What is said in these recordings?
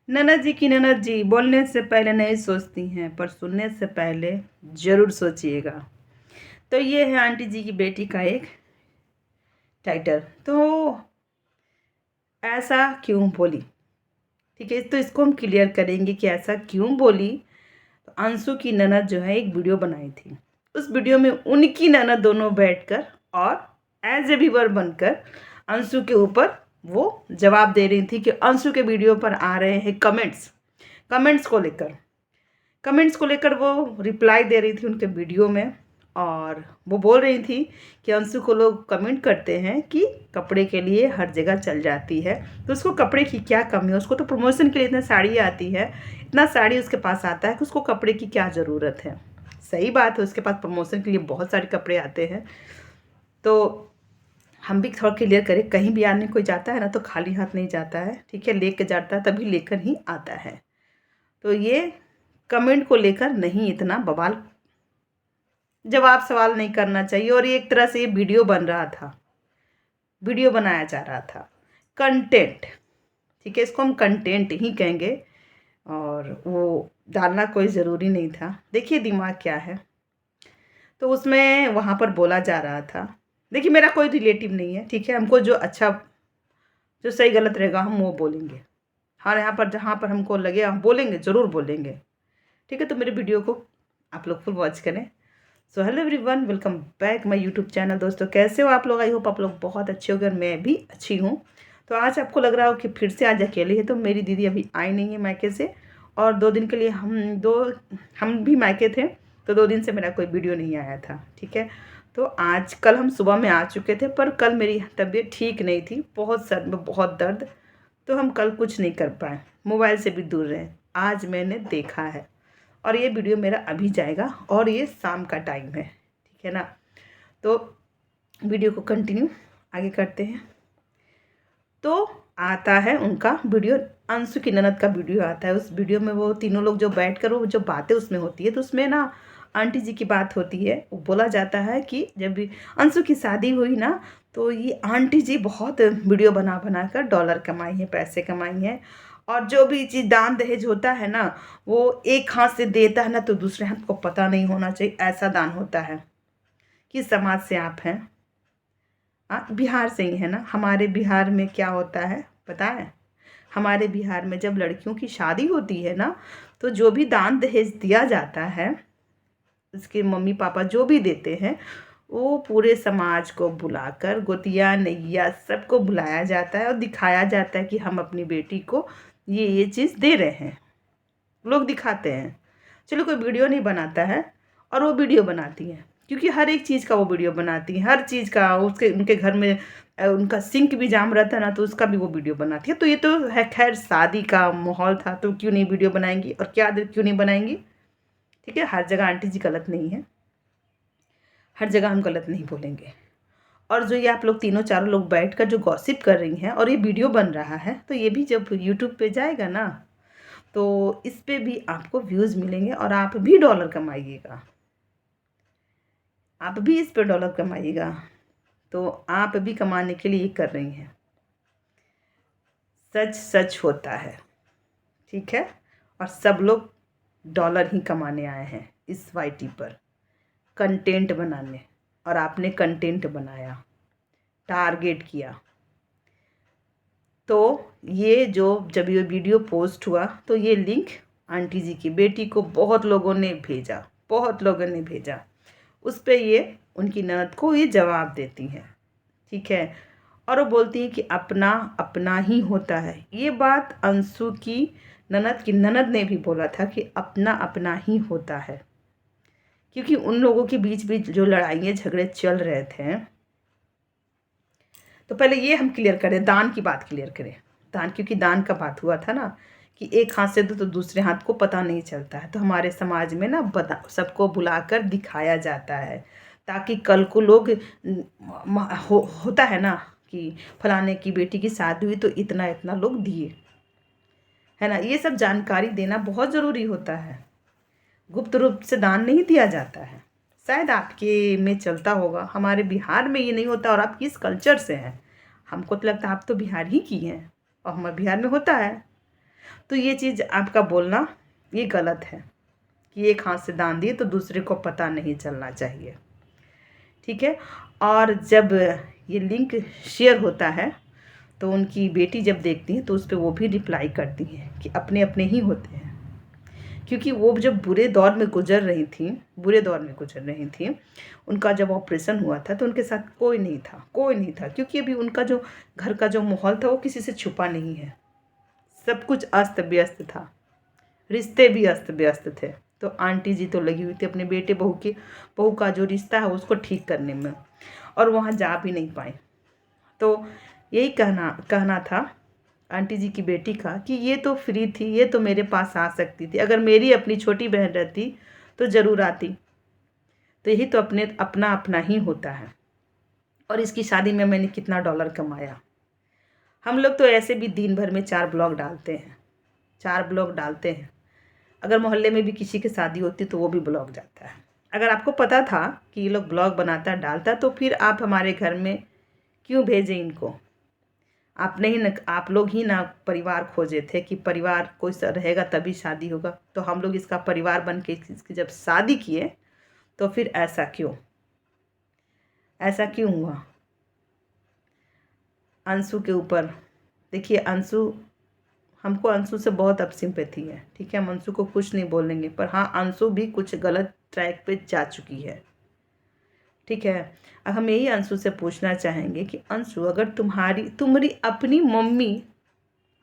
ननद जी की ननद जी बोलने से पहले नहीं सोचती हैं, पर सुनने से पहले ज़रूर सोचिएगा। तो ये है आंटी जी की बेटी का एक टाइटल। तो ऐसा क्यों बोली, ठीक है, तो इसको हम क्लियर करेंगे कि ऐसा क्यों बोली। तो अंशु की ननद जो है एक वीडियो बनाई थी। उस वीडियो में उनकी ननद दोनों बैठकर और एज ए व्यूअर बनकर अंशु के ऊपर वो जवाब दे रही थी कि अंशु के वीडियो पर आ रहे हैं कमेंट्स को लेकर वो रिप्लाई दे रही थी उनके वीडियो में। और वो बोल रही थी कि अंशु को लोग कमेंट करते हैं कि कपड़े के लिए हर जगह चल जाती है, तो उसको कपड़े की क्या कमी है, उसको तो प्रमोशन के लिए इतनी साड़ी आती है, इतना साड़ी उसके पास आता है कि उसको कपड़े की क्या ज़रूरत है। सही बात है, उसके पास प्रमोशन के लिए बहुत सारे कपड़े आते हैं। तो हम भी थोड़ा क्लियर करें, कहीं भी आने कोई जाता है ना तो खाली हाथ नहीं जाता है, ठीक है, लेके जाता है तभी लेकर ही आता है। तो ये कमेंट को लेकर नहीं इतना बवाल जवाब सवाल नहीं करना चाहिए। और ये एक तरह से ये वीडियो बन रहा था, वीडियो बनाया जा रहा था, कंटेंट, ठीक है, इसको हम कंटेंट ही कहेंगे। और वो डालना कोई ज़रूरी नहीं था। देखिए दिमाग क्या है। तो उसमें वहाँ पर बोला जा रहा था, देखिए मेरा कोई रिलेटिव नहीं है, ठीक है, हमको जो अच्छा जो सही गलत रहेगा हम वो बोलेंगे। हाँ, यहाँ पर जहाँ पर हमको लगे हम बोलेंगे, ज़रूर बोलेंगे, ठीक है। तो मेरे वीडियो को आप लोग फुल वॉच करें। So hello everyone, welcome back my YouTube channel. दोस्तों कैसे हो आप लोग? आई होप आप लोग बहुत अच्छे हो गए, मैं भी अच्छी हूँ। तो आज आपको लग रहा हो कि फिर से आज अकेले है, तो मेरी दीदी अभी आई नहीं है मायके से, और 2 दिन के लिए हम भी मायके थे, तो 2 दिन से मेरा कोई वीडियो नहीं आया था, ठीक है। तो आज कल हम सुबह में आ चुके थे, पर कल मेरी तबीयत ठीक नहीं थी, बहुत सर में बहुत दर्द, तो हम कल कुछ नहीं कर पाए, मोबाइल से भी दूर रहे। आज मैंने देखा है और ये वीडियो मेरा अभी जाएगा और ये शाम का टाइम है, ठीक है ना। तो वीडियो को कंटिन्यू आगे करते हैं। तो आता है उनका वीडियो, अंशु की ननद का वीडियो आता है। उस वीडियो में वो तीनों लोग जो बैठकर वो जो बातें उसमें होती है, तो उसमें ना आंटी जी की बात होती है। वो बोला जाता है कि जब भी अंशु की शादी हुई ना, तो ये आंटी जी बहुत वीडियो बना बना कर डॉलर कमाई है, पैसे कमाई हैं। और जो भी चीज़ दान दहेज होता है ना, वो एक हाथ से देता है ना तो दूसरे हाथ को पता नहीं होना चाहिए, ऐसा दान होता है। किस समाज से आप हैं? बिहार से ही है ना। हमारे बिहार में क्या होता है पता है? हमारे बिहार में जब लड़कियों की शादी होती है ना, तो जो भी दान दहेज दिया जाता है, उसके मम्मी पापा जो भी देते हैं, वो पूरे समाज को बुलाकर गोतिया नैया सबको बुलाया जाता है और दिखाया जाता है कि हम अपनी बेटी को ये चीज़ दे रहे हैं। लोग दिखाते हैं। चलो कोई वीडियो नहीं बनाता है और वो वीडियो बनाती हैं, क्योंकि हर एक चीज़ का वो वीडियो बनाती हैं, हर चीज़ का। उसके उनके घर में उनका सिंक भी जाम रहता है ना, तो उसका भी वो वीडियो बनाती है। तो ये तो है, खैर शादी का माहौल था तो क्यों नहीं वीडियो बनाएंगी, और क्या क्यों नहीं बनाएंगी, ठीक है। हर जगह आंटी जी गलत नहीं है, हर जगह हम गलत नहीं बोलेंगे। और जो ये आप लोग तीनों चारों लोग बैठकर जो गॉसिप कर रही हैं और ये वीडियो बन रहा है, तो ये भी जब यूट्यूब पे जाएगा ना, तो इस पे भी आपको व्यूज़ मिलेंगे और आप भी डॉलर कमाइएगा, आप भी इस पे डॉलर कमाइएगा। तो आप भी कमाने के लिए ये कर रही हैं। सच सच होता है, ठीक है। और सब लोग डॉलर ही कमाने आए हैं इस वाईटी पर, कंटेंट बनाने। और आपने कंटेंट बनाया, टारगेट किया। तो ये जो जब ये वीडियो पोस्ट हुआ, तो ये लिंक आंटी जी की बेटी को बहुत लोगों ने भेजा, बहुत लोगों ने भेजा। उस पे ये उनकी ननद को ये जवाब देती हैं, ठीक है। और वो बोलती हैं कि अपना अपना ही होता है। ये बात अंशु की ननद ने भी बोला था कि अपना अपना ही होता है, क्योंकि उन लोगों के बीच भी जो लड़ाइयाँ झगड़े चल रहे थे। तो पहले ये हम क्लियर करें, दान की बात क्लियर करें। दान, क्योंकि दान का बात हुआ था ना कि एक हाथ से दो तो दूसरे हाथ को पता नहीं चलता है। तो हमारे समाज में ना सबको बुलाकर दिखाया जाता है, ताकि कल को लोग होता है ना कि फलाने की बेटी की शादी हुई तो इतना इतना लोग दिए, है ना। ये सब जानकारी देना बहुत ज़रूरी होता है। गुप्त रूप से दान नहीं दिया जाता है। शायद आपके में चलता होगा, हमारे बिहार में ये नहीं होता। और आप किस कल्चर से हैं? हमको तो लगता है आप तो बिहार ही की हैं, और हमारे बिहार में होता है। तो ये चीज़ आपका बोलना ये गलत है कि एक हाथ से दान दिए तो दूसरे को पता नहीं चलना चाहिए, ठीक है। और जब ये लिंक शेयर होता है तो उनकी बेटी जब देखती है तो उस पर वो भी रिप्लाई करती हैं कि अपने अपने ही होते हैं, क्योंकि वो जब बुरे दौर में गुजर रही थी, उनका जब ऑपरेशन हुआ था तो उनके साथ कोई नहीं था, क्योंकि अभी उनका जो घर का जो माहौल था वो किसी से छुपा नहीं है, सब कुछ अस्त व्यस्त था, रिश्ते भी अस्त व्यस्त थे। तो आंटी जी तो लगी हुई थी अपने बेटे बहू का जो रिश्ता है उसको ठीक करने में, और वहाँ जा भी नहीं पाए। तो यही कहना था आंटी जी की बेटी का कि ये तो फ्री थी, ये तो मेरे पास आ सकती थी, अगर मेरी अपनी छोटी बहन रहती तो ज़रूर आती। तो यही तो अपना अपना ही होता है। और इसकी शादी में मैंने कितना डॉलर कमाया। हम लोग तो ऐसे भी दिन भर में 4 ब्लॉग डालते हैं। अगर मोहल्ले में भी किसी की शादी होती तो वो भी ब्लॉग जाता है। अगर आपको पता था कि ये लोग ब्लॉग बनाता डालता तो फिर आप हमारे घर में क्यों भेजें इनको? आप लोग ही ना परिवार खोजे थे कि परिवार कोई रहेगा तभी शादी होगा। तो हम लोग इसका परिवार बन के इसकी जब शादी किए तो फिर ऐसा क्यों हुआ? अंशु के ऊपर देखिए, हमको अंशु से बहुत अब सिंपैथी है, ठीक है। हम अंशु को कुछ नहीं बोलेंगे, पर हाँ, अंशु भी कुछ गलत ट्रैक पे जा चुकी है, ठीक है। अब हम यही अंशु से पूछना चाहेंगे कि अंशु, अगर तुम्हारी अपनी मम्मी,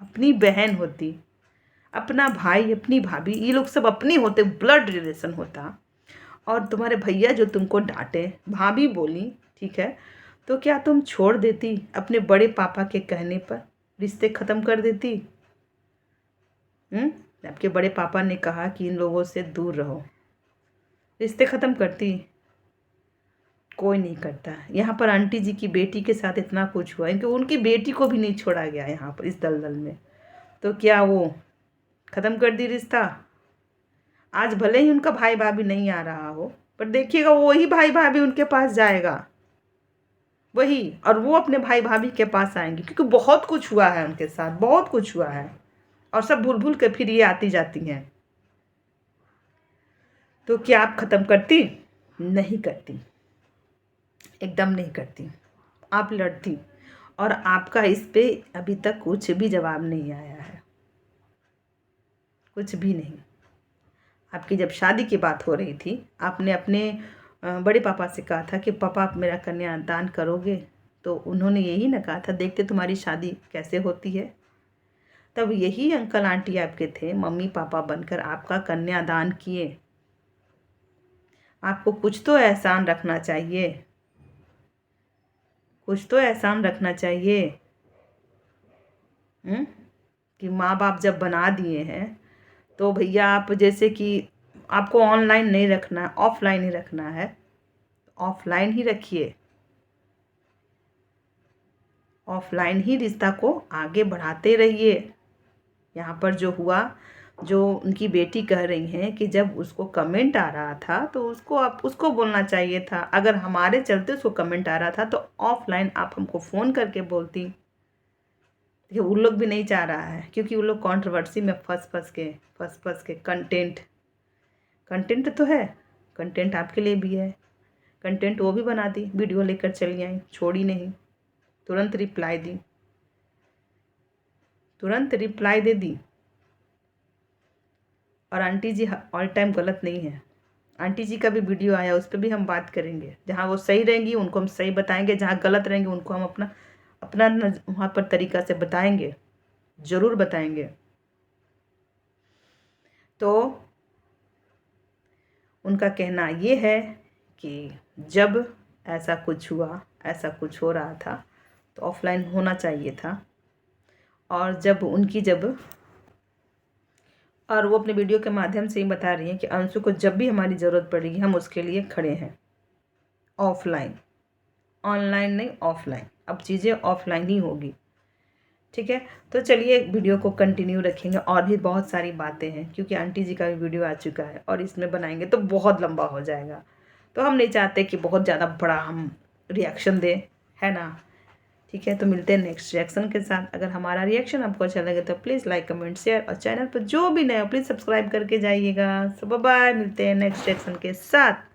अपनी बहन होती, अपना भाई, अपनी भाभी, ये लोग सब अपने होते, ब्लड रिलेशन होता, और तुम्हारे भैया जो तुमको डांटे, भाभी बोली, ठीक है, तो क्या तुम छोड़ देती? अपने बड़े पापा के कहने पर रिश्ते ख़त्म कर देती? आपके बड़े पापा ने कहा कि इन लोगों से दूर रहो, रिश्ते ख़त्म करती? कोई नहीं करता। यहाँ पर आंटी जी की बेटी के साथ इतना कुछ हुआ कि उनकी बेटी को भी नहीं छोड़ा गया यहाँ पर इस दलदल में, तो क्या वो ख़त्म कर दी रिश्ता? आज भले ही उनका भाई भाभी नहीं आ रहा हो, पर देखिएगा वही भाई भाभी उनके पास जाएगा, वही, और वो अपने भाई भाभी के पास आएंगे, क्योंकि बहुत कुछ हुआ है उनके साथ, बहुत कुछ हुआ है, और सब भूल भूल के फिर ये आती जाती हैं। तो क्या आप ख़त्म करती? नहीं करती, एकदम नहीं करती। आप लड़ती, और आपका इस पे अभी तक कुछ भी जवाब नहीं आया है, कुछ भी नहीं। आपकी जब शादी की बात हो रही थी, आपने अपने बड़े पापा से कहा था कि पापा आप मेरा कन्यादान करोगे? तो उन्होंने यही ना कहा था, देखते तुम्हारी शादी कैसे होती है। तब यही अंकल आंटी आपके थे, मम्मी पापा बनकर आपका कन्यादान किए। आपको कुछ तो एहसान रखना चाहिए, कुछ तो एहसान रखना चाहिए। कि माँ बाप जब बना दिए हैं तो भैया, आप जैसे कि आपको ऑनलाइन नहीं रखना, ऑफलाइन ही रखना है, ऑफलाइन ही रखिए, ऑफलाइन ही रिश्ता को आगे बढ़ाते रहिए। यहाँ पर जो हुआ, जो उनकी बेटी कह रही हैं कि जब उसको कमेंट आ रहा था तो उसको बोलना चाहिए था। अगर हमारे चलते उसको कमेंट आ रहा था तो ऑफलाइन आप हमको फ़ोन करके बोलती। देखिए, उन लोग भी नहीं चाह रहा है, क्योंकि उन लोग कंट्रोवर्सी में फंस के कंटेंट तो है, कंटेंट आपके लिए भी है, कंटेंट वो भी बना दी, वीडियो लेकर चली आई, छोड़ी नहीं, तुरंत रिप्लाई दे दी। और आंटी जी ऑल टाइम गलत नहीं है। आंटी जी का भी वीडियो आया, उस पर भी हम बात करेंगे। जहाँ वो सही रहेंगी उनको हम सही बताएंगे, जहाँ गलत रहेंगे उनको हम अपना वहाँ पर तरीका से बताएंगे, ज़रूर बताएंगे। तो उनका कहना ये है कि जब ऐसा कुछ हुआ, ऐसा कुछ हो रहा था तो ऑफलाइन होना चाहिए था। और वो अपने वीडियो के माध्यम से ही बता रही हैं कि अंशु को जब भी हमारी ज़रूरत पड़ेगी हम उसके लिए खड़े हैं, ऑफलाइन, ऑनलाइन नहीं, ऑफलाइन। अब चीज़ें ऑफलाइन ही होगी, ठीक है। तो चलिए वीडियो को कंटिन्यू रखेंगे, और भी बहुत सारी बातें हैं, क्योंकि आंटी जी का भी वीडियो आ चुका है और इसमें बनाएंगे तो बहुत लंबा हो जाएगा। तो हम नहीं चाहते कि बहुत ज़्यादा बड़ा हम रिएक्शन दें, है ना, ठीक है, तो मिलते हैं नेक्स्ट रिएक्शन के साथ। अगर हमारा रिएक्शन आपको अच्छा लगे तो प्लीज़ लाइक कमेंट शेयर, और चैनल पर जो भी नया प्लीज़ सब्सक्राइब करके जाइएगा। सो बाय बाय, मिलते हैं नेक्स्ट रिएक्शन के साथ।